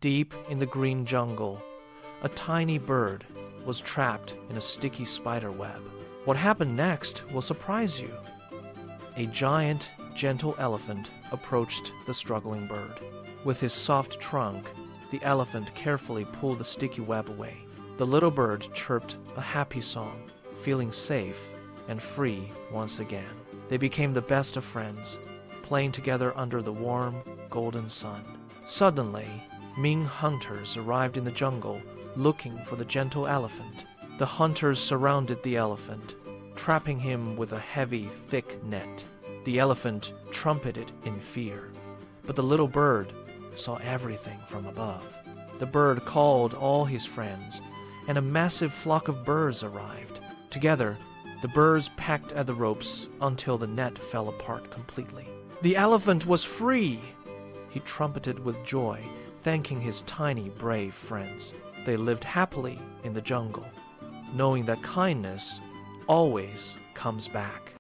Deep in the green jungle, a tiny bird was trapped in a sticky spider web. What happened next will surprise you. A giant, gentle elephant approached the struggling bird. With his soft trunk, the elephant carefully pulled the sticky web away. The little bird chirped a happy song, feeling safe and free once again. They became the best of friends, playing together under the warm, golden sun. Suddenly, Ming hunters arrived in the jungle looking for the gentle elephant. The hunters surrounded the elephant, trapping him with a heavy, thick net. The elephant trumpeted in fear, but the little bird saw everything from above. The bird called all his friends, and a massive flock of birds arrived. Together, the birds pecked at the ropes until the net fell apart completely. The elephant was free! He trumpeted with joy, thanking his tiny, brave friends. They lived happily in the jungle, knowing that kindness always comes back.